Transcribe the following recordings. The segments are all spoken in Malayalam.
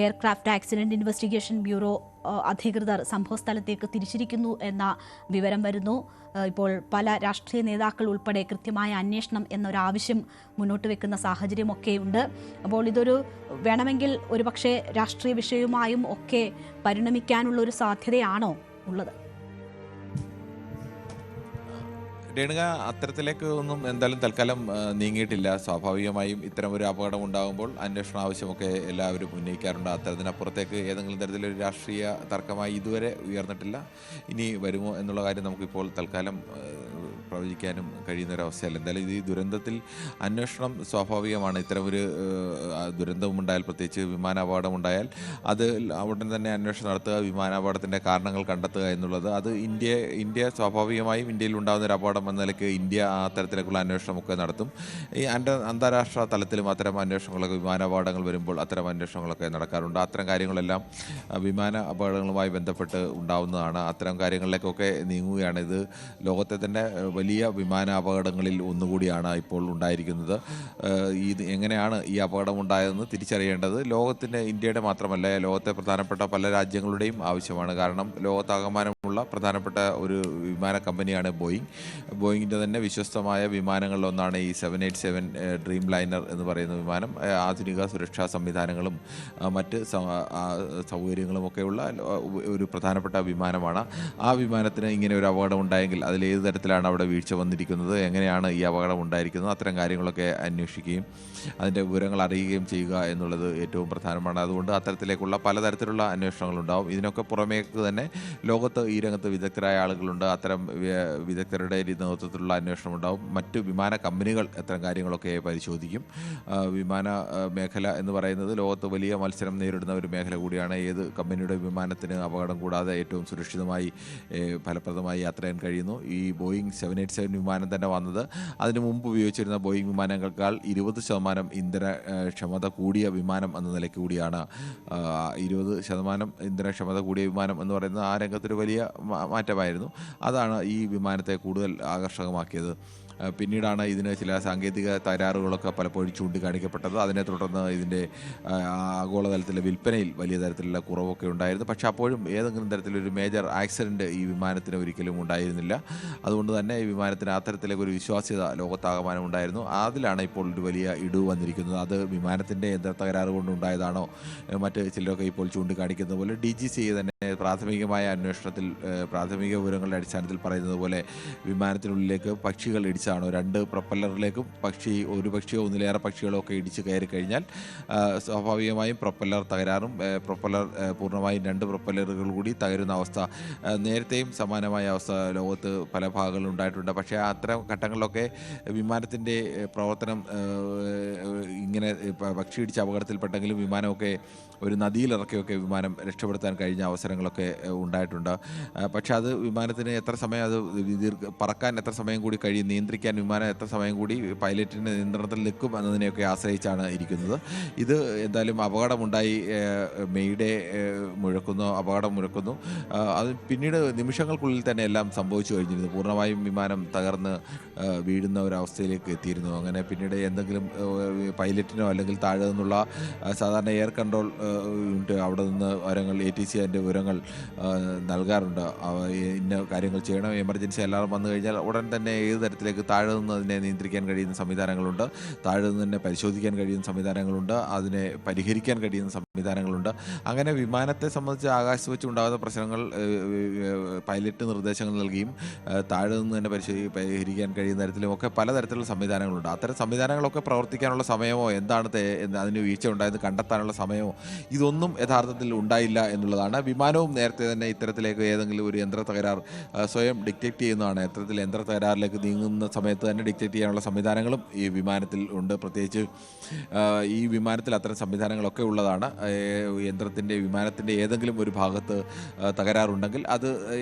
എയർക്രാഫ്റ്റ് ആക്സിഡന്റ് ഇൻവെസ്റ്റിഗേഷൻ ബ്യൂറോ അധികൃതർ സംഭവസ്ഥലത്തേക്ക് തിരിച്ചിരിക്കുന്നു എന്ന വിവരം വരുന്നു. ഇപ്പോൾ പല രാഷ്ട്രീയ നേതാക്കൾ ഉൾപ്പെടെ കൃത്യമായ അന്വേഷണം എന്നൊരാവശ്യം മുന്നോട്ട് വെക്കുന്ന സാഹചര്യമൊക്കെയുണ്ട്. അപ്പോൾ ഇതൊരു വേണമെങ്കിൽ ഒരുപക്ഷെ രാഷ്ട്രീയ വിഷയവുമായും ഒക്കെ പരിണമിക്കാനുള്ള ഒരു സാധ്യതയാണോ ഉള്ളത്? രേണുക, അത്തരത്തിലേക്ക് ഒന്നും എന്തായാലും തൽക്കാലം നീങ്ങിയിട്ടില്ല. സ്വാഭാവികമായും ഇത്തരം ഒരു അപകടം ഉണ്ടാകുമ്പോൾ അന്വേഷണ ആവശ്യമൊക്കെ എല്ലാവരും ഉന്നയിക്കാറുണ്ട്. അത്തരത്തിനപ്പുറത്തേക്ക് ഏതെങ്കിലും തരത്തിലൊരു രാഷ്ട്രീയ തർക്കമായി ഇതുവരെ ഉയർന്നിട്ടില്ല. ഇനി വരുമോ എന്നുള്ള കാര്യം നമുക്കിപ്പോൾ തൽക്കാലം പ്രവചിക്കാനും കഴിയുന്നൊരവസ്ഥയല്ല. എന്തായാലും ഈ ദുരന്തത്തിൽ അന്വേഷണം സ്വാഭാവികമാണ്. ഇത്തരമൊരു ദുരന്തമുണ്ടായാൽ, പ്രത്യേകിച്ച് വിമാനാപകടമുണ്ടായാൽ അത് ഉടൻ തന്നെ അന്വേഷണം നടത്തുക, വിമാനാപകടത്തിൻ്റെ കാരണങ്ങൾ കണ്ടെത്തുക എന്നുള്ളത് അത് ഇന്ത്യ സ്വാഭാവികമായും ഇന്ത്യയിൽ ഉണ്ടാകുന്ന ഒരു അപകടം എന്ന നിലയ്ക്ക് ഇന്ത്യ ആ തരത്തിലേക്കുള്ള അന്വേഷണമൊക്കെ നടത്തും. ഈ അന്താരാഷ്ട്ര തലത്തിലും അത്തരം അന്വേഷണങ്ങളൊക്കെ, വിമാനാപകടങ്ങൾ വരുമ്പോൾ അത്തരം അന്വേഷണങ്ങളൊക്കെ നടക്കാറുണ്ട്. അത്തരം കാര്യങ്ങളെല്ലാം വിമാന അപകടങ്ങളുമായി ബന്ധപ്പെട്ട് ഉണ്ടാവുന്നതാണ്. അത്തരം കാര്യങ്ങളിലേക്കൊക്കെ നീങ്ങുകയാണ്. ഇത് ലോകത്തെ തന്നെ വലിയ വിമാന അപകടങ്ങളിൽ ഒന്നുകൂടിയാണ് ഇപ്പോൾ ഉണ്ടായിരിക്കുന്നത്. ഇത് എങ്ങനെയാണ് ഈ അപകടം ഉണ്ടായതെന്ന് തിരിച്ചറിയേണ്ടത് ലോകത്തിൻ്റെ, ഇന്ത്യയുടെ മാത്രമല്ല, ലോകത്തെ പ്രധാനപ്പെട്ട പല രാജ്യങ്ങളുടെയും ആവശ്യമാണ്. കാരണം ലോകത്താകമാനമുള്ള പ്രധാനപ്പെട്ട ഒരു വിമാന കമ്പനിയാണ് ബോയിങ്ങിൻ്റെ തന്നെ വിശ്വസ്തമായ വിമാനങ്ങളിലൊന്നാണ് ഈ 787 ഡ്രീം ലൈനർ എന്ന് പറയുന്ന വിമാനം. ആധുനിക സുരക്ഷാ സംവിധാനങ്ങളും മറ്റ് സൗകര്യങ്ങളുമൊക്കെയുള്ള ഒരു പ്രധാനപ്പെട്ട വിമാനമാണ്. ആ വിമാനത്തിന് ഇങ്ങനെ ഒരു അപകടം ഉണ്ടായെങ്കിൽ അതിൽ ഏത് തരത്തിലാണ് അവിടെ വീഴ്ച വന്നിരിക്കുന്നത്, എങ്ങനെയാണ് ഈ അപകടം ഉണ്ടായിരിക്കുന്നത്, അത്തരം കാര്യങ്ങളൊക്കെ അന്വേഷിക്കുകയും അതിൻ്റെ വിവരങ്ങൾ അറിയുകയും ചെയ്യുക എന്നുള്ളത് ഏറ്റവും പ്രധാനമാണ്. അതുകൊണ്ട് അത്തരത്തിലേക്കുള്ള പലതരത്തിലുള്ള അന്വേഷണങ്ങളുണ്ടാവും. ഇതിനൊക്കെ പുറമേക്ക് തന്നെ ലോകത്ത് ഈ രംഗത്ത് വിദഗ്ധരായ ആളുകളുണ്ട്. അത്തരം വിദഗ്ധരുടെ നേതൃത്വത്തിലുള്ള അന്വേഷണം ഉണ്ടാവും. മറ്റ് വിമാന കമ്പനികൾ അത്തരം കാര്യങ്ങളൊക്കെ പരിശോധിക്കും. വിമാന മേഖല എന്ന് പറയുന്നത് ലോകത്ത് വലിയ മത്സരം നേരിടുന്ന ഒരു മേഖല കൂടിയാണ്. ഏത് കമ്പനിയുടെ വിമാനത്തിന് അപകടം കൂടാതെ ഏറ്റവും സുരക്ഷിതമായി ഫലപ്രദമായി യാത്ര ചെയ്യാൻ കഴിയുന്നു? ഈ ബോയിങ് 787 വിമാനം തന്നെ വന്നത് അതിന് മുമ്പ് ഉപയോഗിച്ചിരുന്ന ബോയിങ് വിമാനങ്ങളെക്കാൾ 20% ഇന്ധനക്ഷമത കൂടിയ വിമാനം എന്ന നിലയ്ക്ക് കൂടിയാണ്. 20% ഇന്ധനക്ഷമത കൂടിയ വിമാനം എന്ന് പറയുന്നത് ആ രംഗത്തൊരു വലിയ മാറ്റമായിരുന്നു. അതാണ് ഈ വിമാനത്തെ കൂടുതൽ ആകർഷകമാക്കിയത്. പിന്നീടാണ് ഇതിന് ചില സാങ്കേതിക തകരാറുകളൊക്കെ പലപ്പോഴും ചൂണ്ടിക്കാണിക്കപ്പെട്ടത്. അതിനെ തുടർന്ന് ഇതിൻ്റെ ആഗോളതലത്തിലെ വിൽപ്പനയിൽ വലിയ തരത്തിലുള്ള കുറവൊക്കെ ഉണ്ടായിരുന്നു. പക്ഷേ അപ്പോഴും ഏതെങ്കിലും തരത്തിലൊരു മേജർ ആക്സിഡൻറ്റ് ഈ വിമാനത്തിന് ഒരിക്കലും ഉണ്ടായിരുന്നില്ല. അതുകൊണ്ട് തന്നെ ഈ വിമാനത്തിന് അത്തരത്തിലേക്കൊരു വിശ്വാസ്യത ലോകത്താകമാനം ഉണ്ടായിരുന്നു. അതിലാണ് ഇപ്പോൾ ഒരു വലിയ ഇടിവ് വന്നിരിക്കുന്നത്. അത് വിമാനത്തിൻ്റെ യന്ത്ര തകരാറ് കൊണ്ടുണ്ടായതാണോ? മറ്റ് ചിലരൊക്കെ ഇപ്പോൾ ചൂണ്ടിക്കാണിക്കുന്നത് പോലെ DGCA തന്നെ പ്രാഥമികമായ അന്വേഷണത്തിൽ പ്രാഥമിക വിവരങ്ങളുടെ അടിസ്ഥാനത്തിൽ പറയുന്നത് പോലെ വിമാനത്തിനുള്ളിലേക്ക് പക്ഷികൾ ഇടിച്ചാണോ? 2 പ്രൊപ്പല്ലറിലേക്കും ഒരു പക്ഷിയോ ഒന്നിലേറെ പക്ഷികളോ ഒക്കെ ഇടിച്ച് കയറി കഴിഞ്ഞാൽ സ്വാഭാവികമായും പ്രൊപ്പല്ലർ തകരാറും, പ്രൊപ്പല്ലർ പൂർണ്ണമായും 2 പ്രൊപ്പല്ലറുകൾ കൂടി തകരുന്ന അവസ്ഥ നേരത്തെയും സമാനമായ അവസ്ഥ ലോകത്ത് പല ഭാഗങ്ങളിലും ഉണ്ടായിട്ടുണ്ട്. പക്ഷേ അത്തരം ഘട്ടങ്ങളിലൊക്കെ വിമാനത്തിൻ്റെ പ്രവർത്തനം ഇങ്ങനെ പക്ഷി ഇടിച്ച അപകടത്തിൽപ്പെട്ടെങ്കിലും വിമാനമൊക്കെ ഒരു നദിയിലിറക്കിയൊക്കെ വിമാനം രക്ഷപ്പെടുത്താൻ കഴിഞ്ഞ അവസരങ്ങളൊക്കെ ഉണ്ടായിട്ടുണ്ട്. പക്ഷെ അത് വിമാനത്തിന് എത്ര സമയം അത് പറക്കാൻ എത്ര സമയം കൂടി കഴിയും, നിയന്ത്രിക്കാൻ വിമാനം എത്ര സമയം കൂടി പൈലറ്റിൻ്റെ നിയന്ത്രണത്തിൽ നിൽക്കും എന്നതിനെയൊക്കെ ആശ്രയിച്ചാണ് ഇരിക്കുന്നത്. ഇത് എന്തായാലും അപകടമുണ്ടായി, മെയ്ഡേ അപകടം മുഴക്കുന്നു. അത് പിന്നീട് നിമിഷങ്ങൾക്കുള്ളിൽ തന്നെ എല്ലാം സംഭവിച്ചു കഴിഞ്ഞിരുന്നു. പൂർണ്ണമായും വിമാനം തകർന്ന് വീഴുന്ന ഒരവസ്ഥയിലേക്ക് എത്തിയിരുന്നു. അങ്ങനെ പിന്നീട് എന്തെങ്കിലും പൈലറ്റിനോ അല്ലെങ്കിൽ താഴെ നിന്നുള്ള സാധാരണ എയർ കൺട്രോൾ യൂണിറ്റ് അവിടെ നിന്ന് വിവരങ്ങൾ ATC അതിൻ്റെ വിവരങ്ങൾ നൽകാറുണ്ട്. ഇന്ന കാര്യങ്ങൾ ചെയ്യണം, എമർജൻസി അലാറം വന്നു കഴിഞ്ഞാൽ ഉടൻ തന്നെ ഏത് തരത്തിലേക്ക് താഴെ നിന്ന് അതിനെ നിയന്ത്രിക്കാൻ കഴിയുന്ന സംവിധാനങ്ങളുണ്ട്, താഴെ നിന്ന് തന്നെ പരിശോധിക്കാൻ കഴിയുന്ന സംവിധാനങ്ങളുണ്ട്, അതിനെ പരിഹരിക്കാൻ കഴിയുന്ന സംവിധാനങ്ങളുണ്ട്. അങ്ങനെ വിമാനത്തെ സംബന്ധിച്ച് ആകാശത്ത് വെച്ച് ഉണ്ടാകുന്ന പ്രശ്നങ്ങൾ പൈലറ്റ് നിർദ്ദേശങ്ങൾ നൽകിയും താഴെ നിന്ന് തന്നെ പരിഹരിക്കാൻ കഴിയുന്ന തരത്തിലുമൊക്കെ പലതരത്തിലുള്ള സംവിധാനങ്ങളുണ്ട്. അത്തരം സംവിധാനങ്ങളൊക്കെ പ്രവർത്തിക്കാനുള്ള സമയമോ എന്താണ് അതിന് വീഴ്ച ഉണ്ടായെന്ന് കണ്ടെത്താനുള്ള സമയമോ ഇതൊന്നും യഥാർത്ഥത്തിൽ ഉണ്ടായില്ല എന്നുള്ളതാണ്. വിമാനവും നേരത്തെ തന്നെ ഇത്തരത്തിലേക്ക് ഏതെങ്കിലും ഒരു യന്ത്ര തകരാർ സ്വയം ഡിറ്റക്റ്റ് ചെയ്യുന്നതാണ്. ഇത്തരത്തിൽ യന്ത്ര തകരാറിലേക്ക് നീങ്ങുന്ന സമയത്ത് തന്നെ ഡിറ്റക്റ്റ് ചെയ്യാനുള്ള സംവിധാനങ്ങളും ഈ വിമാനത്തിൽ ഉണ്ട്. പ്രത്യേകിച്ച് ഈ വിമാനത്തിൽ അത്തരം സംവിധാനങ്ങളൊക്കെ ഉള്ളതാണ്. വിമാനത്തിൻ്റെ ഏതെങ്കിലും ഒരു ഭാഗത്ത് തകരാറുണ്ടെങ്കിൽ അത്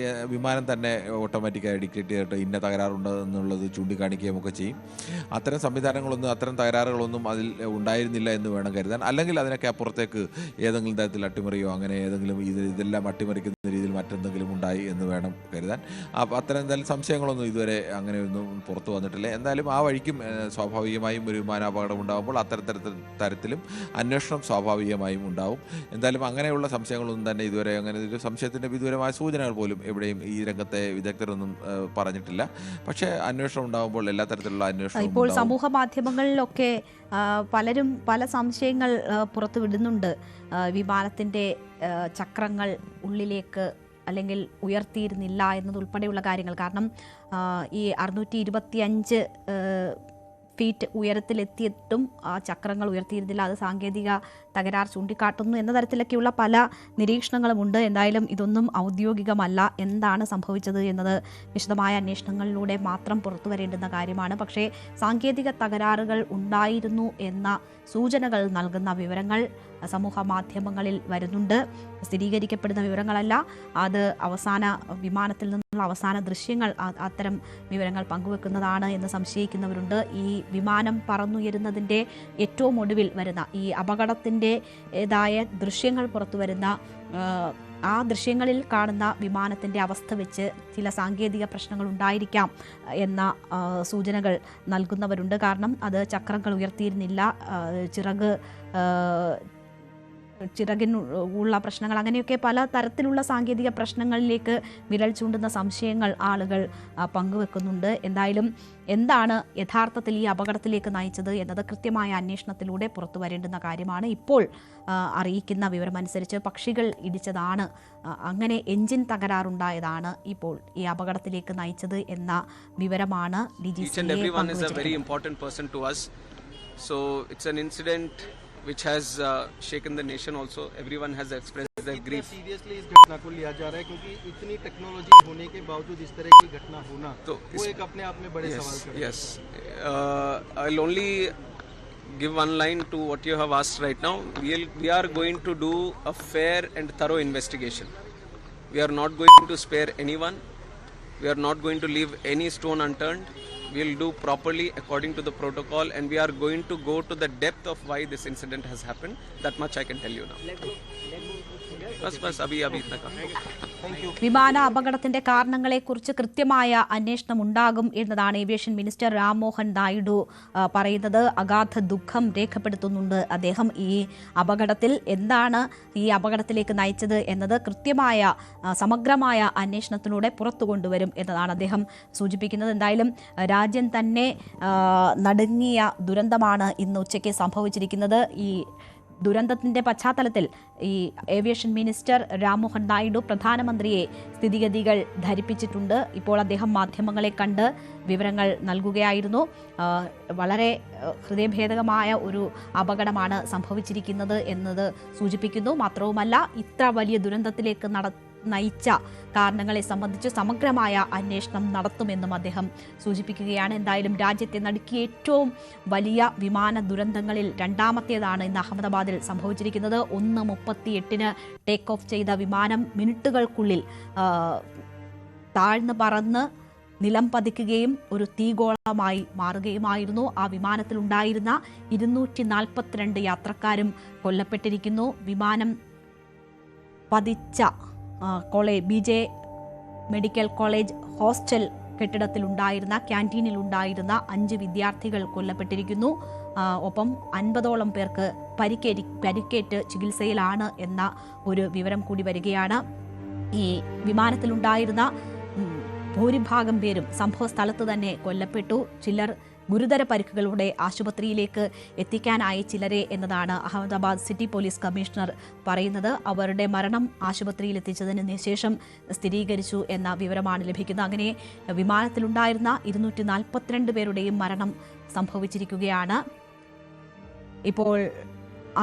വിമാനം തന്നെ ഓട്ടോമാറ്റിക്കായി ഡിറ്റക്റ്റ് ചെയ്തിട്ട് ഇന്ന തകരാറുണ്ട് എന്നുള്ളത് ചൂണ്ടിക്കാണിക്കുകയും ഒക്കെ ചെയ്യും. അത്തരം തകരാറുകളൊന്നും അതിൽ ഉണ്ടായിരുന്നില്ല എന്ന് വേണം കരുതാൻ. അല്ലെങ്കിൽ അതിനൊക്കെ അപ്പുറത്തേക്ക് ഏതെങ്കിലും തരത്തിൽ അട്ടിമറിയോ അങ്ങനെ ഏതെങ്കിലും ഇതെല്ലാം അട്ടിമറിക്കുന്ന രീതിയിൽ മറ്റെന്തെങ്കിലും ഉണ്ടായി എന്ന് വേണം കരുതാൻ. അപ്പോൾ അത്തരം എന്തായാലും സംശയങ്ങളൊന്നും ഇതുവരെ അങ്ങനെയൊന്നും പുറത്തു വന്നിട്ടില്ല. എന്തായാലും ആ വഴിക്കും സ്വാഭാവികമായും ഒരു വിമാനാപകടം ഉണ്ടാകുമ്പോൾ തരത്തിലും അന്വേഷണം സ്വാഭാവികമായും ഉണ്ടാവും. എന്തായാലും അങ്ങനെയുള്ള സംശയങ്ങളൊന്നും തന്നെ ഇതുവരെ അങ്ങനെ ഒരു സംശയത്തിൻ്റെ വിദൂരമായ സൂചനകൾ പോലും എവിടെയും ഈ രംഗത്തെ വിദഗ്ധരൊന്നും പറഞ്ഞിട്ടില്ല. പക്ഷേ അന്വേഷണം ഉണ്ടാകുമ്പോൾ എല്ലാ തരത്തിലുള്ള അന്വേഷണം ഇപ്പോൾ സമൂഹ മാധ്യമങ്ങളിലൊക്കെ പലരും പല സംശയങ്ങൾ പുറത്തുവിടുന്നുണ്ട്. വിമാനത്തിൻ്റെ ചക്രങ്ങൾ ഉള്ളിലേക്ക് അല്ലെങ്കിൽ ഉയർത്തിയിരുന്നില്ല എന്നതുൾപ്പെടെയുള്ള കാര്യങ്ങൾ. കാരണം ഈ 625 ഫീറ്റ് ഉയരത്തിലെത്തിയിട്ടും ആ ചക്രങ്ങൾ ഉയർത്തിയിരുന്നില്ല, അത് സാങ്കേതിക തകരാർ ചൂണ്ടിക്കാട്ടുന്നു എന്ന തരത്തിലൊക്കെയുള്ള പല നിരീക്ഷണങ്ങളുമുണ്ട്. എന്തായാലും ഇതൊന്നും ഔദ്യോഗികമല്ല. എന്താണ് സംഭവിച്ചത് എന്നത് വിശദമായ അന്വേഷണങ്ങളിലൂടെ മാത്രം പുറത്തു വരേണ്ടുന്ന കാര്യമാണ്. പക്ഷേ സാങ്കേതിക തകരാറുകൾ ഉണ്ടായിരുന്നു എന്ന സൂചനകൾ നൽകുന്ന വിവരങ്ങൾ സമൂഹ മാധ്യമങ്ങളിൽ വരുന്നുണ്ട്. സ്ഥിരീകരിക്കപ്പെടുന്ന വിവരങ്ങളല്ല, അത് വിമാനത്തിൽ നിന്നുള്ള അവസാന ദൃശ്യങ്ങൾ അത്തരം വിവരങ്ങൾ പങ്കുവെക്കുന്നതാണ് എന്ന് സംശയിക്കുന്നവരുണ്ട്. ഈ വിമാനം പറന്നുയരുന്നതിൻ്റെ ഏറ്റവും ഒടുവിൽ വരുന്ന ഈ അപകടത്തിൻ്റെതായ ദൃശ്യങ്ങൾ പുറത്തു വരുന്ന ആ ദൃശ്യങ്ങളിൽ കാണുന്ന വിമാനത്തിൻ്റെ അവസ്ഥ വെച്ച് ചില സാങ്കേതിക പ്രശ്നങ്ങൾ ഉണ്ടായിരിക്കാം എന്ന സൂചനകൾ നൽകുന്നവരുണ്ട്. കാരണം അത് ചക്രങ്ങൾ ഉയർത്തിയിരുന്നില്ല, ചിറകിനുള്ള പ്രശ്നങ്ങൾ, അങ്ങനെയൊക്കെ പല തരത്തിലുള്ള സാങ്കേതിക പ്രശ്നങ്ങളിലേക്ക് വിരൽ ചൂണ്ടുന്ന സംശയങ്ങൾ ആളുകൾ പങ്കുവെക്കുന്നുണ്ട്. എന്തായാലും എന്താണ് യഥാർത്ഥത്തിൽ ഈ അപകടത്തിലേക്ക് നയിച്ചത് എന്നത് കൃത്യമായ അന്വേഷണത്തിലൂടെ പുറത്തു വരേണ്ടുന്ന കാര്യമാണ്. ഇപ്പോൾ അറിയിക്കുന്ന വിവരമനുസരിച്ച് പക്ഷികൾ ഇടിച്ചതാണ്, അങ്ങനെ എഞ്ചിൻ തകരാറുണ്ടായതാണ് ഇപ്പോൾ ഈ അപകടത്തിലേക്ക് നയിച്ചത് എന്ന വിവരമാണ് which has shaken the nation also. Everyone has expressed their grief. Seriously इस घटना को लिया जा रहा है क्योंकि इतनी टेक्नोलॉजी होने के बावजूद इस तरह की घटना होना तो वो एक अपने आप में बड़े सवाल खड़े हैं. Yes, I'll only give one line to what you have asked right now. We are going to do a fair and thorough investigation. We are not going to spare anyone. We are not going to leave any stone unturned. We will do properly according to the protocol, and we are going to go to the depth of why this incident has happened. That much I can tell you now. बस अभी इतना काम. വിമാന അപകടത്തിന്റെ കാരണങ്ങളെക്കുറിച്ച് കൃത്യമായ അന്വേഷണം ഉണ്ടാകും എന്നതാണ് ഏവിയേഷൻ മിനിസ്റ്റർ രാംമോഹൻ നായിഡു പറയുന്നത്. അഗാധ ദുഃഖം രേഖപ്പെടുത്തുന്നുണ്ട് അദ്ദേഹം. ഈ അപകടത്തിൽ എന്താണ് ഈ അപകടത്തിലേക്ക് നയിച്ചത് എന്നത് കൃത്യമായ സമഗ്രമായ അന്വേഷണത്തിലൂടെ പുറത്തു കൊണ്ടുവരും എന്നതാണ് അദ്ദേഹം സൂചിപ്പിക്കുന്നത്. എന്തായാലും രാജ്യം തന്നെ നടുങ്ങിയ ദുരന്തമാണ് ഇന്ന് ഉച്ചയ്ക്ക് സംഭവിച്ചിരിക്കുന്നത്. ഈ ദുരന്തത്തിൻ്റെ പശ്ചാത്തലത്തിൽ ഈ ഏവിയേഷൻ മിനിസ്റ്റർ രാംമോഹൻ നായിഡു പ്രധാനമന്ത്രിയെ സ്ഥിതിഗതികൾ ധരിപ്പിച്ചിട്ടുണ്ട്. ഇപ്പോൾ അദ്ദേഹം മാധ്യമങ്ങളെ കണ്ട് വിവരങ്ങൾ നൽകുകയായിരുന്നു. വളരെ ഹൃദയഭേദകമായ ഒരു അപകടമാണ് സംഭവിച്ചിരിക്കുന്നത് എന്നത് സൂചിപ്പിക്കുന്നു. മാത്രവുമല്ല, ഇത്ര വലിയ ദുരന്തത്തിലേക്ക് നയിച്ച കാരണങ്ങളെ സംബന്ധിച്ച് സമഗ്രമായ അന്വേഷണം നടത്തുമെന്നും അദ്ദേഹം സൂചിപ്പിക്കുകയാണ്. എന്തായാലും രാജ്യത്തെ നടുക്കിയ ഏറ്റവും വലിയ വിമാന ദുരന്തങ്ങളിൽ രണ്ടാമത്തേതാണ് ഇന്ന് അഹമ്മദാബാദിൽ സംഭവിച്ചിരിക്കുന്നത്. 1:38 ടേക്ക് ഓഫ് ചെയ്ത വിമാനം മിനിറ്റുകൾക്കുള്ളിൽ താഴ്ന്നു പറന്ന് നിലം പതിക്കുകയും ഒരു തീഗോളമായി മാറുകയുമായിരുന്നു. ആ വിമാനത്തിലുണ്ടായിരുന്ന 242 യാത്രക്കാരും കൊല്ലപ്പെട്ടിരിക്കുന്നു. വിമാനം പതിച്ച BJ മെഡിക്കൽ കോളേജ് ഹോസ്റ്റൽ കെട്ടിടത്തിലുണ്ടായിരുന്ന ക്യാൻറ്റീനിലുണ്ടായിരുന്ന 5 വിദ്യാർത്ഥികൾ കൊല്ലപ്പെട്ടിരിക്കുന്നു. ഒപ്പം 50ഓളം പേർക്ക് പരിക്കേറ്റ് ചികിത്സയിലാണ് എന്ന ഒരു വിവരം കൂടി വരികയാണ്. ഈ വിമാനത്തിലുണ്ടായിരുന്ന ഭൂരിഭാഗം പേരും സംഭവ സ്ഥലത്ത് തന്നെ കൊല്ലപ്പെട്ടു. ചിലർ ഗുരുതര പരിക്കുകളോടെ ആശുപത്രിയിലേക്ക് എത്തിക്കാനായി ചിലരെ എന്നതാണ് അഹമ്മദാബാദ് സിറ്റി പോലീസ് കമ്മീഷണർ പറയുന്നത്. അവരുടെ മരണം ആശുപത്രിയിൽ എത്തിച്ചതിന് ശേഷം സ്ഥിരീകരിച്ചു എന്ന വിവരമാണ് ലഭിക്കുന്നത്. അങ്ങനെ വിമാനത്തിലുണ്ടായിരുന്ന 242 പേരുടെയും മരണം സംഭവിച്ചിരിക്കുകയാണ്. ഇപ്പോൾ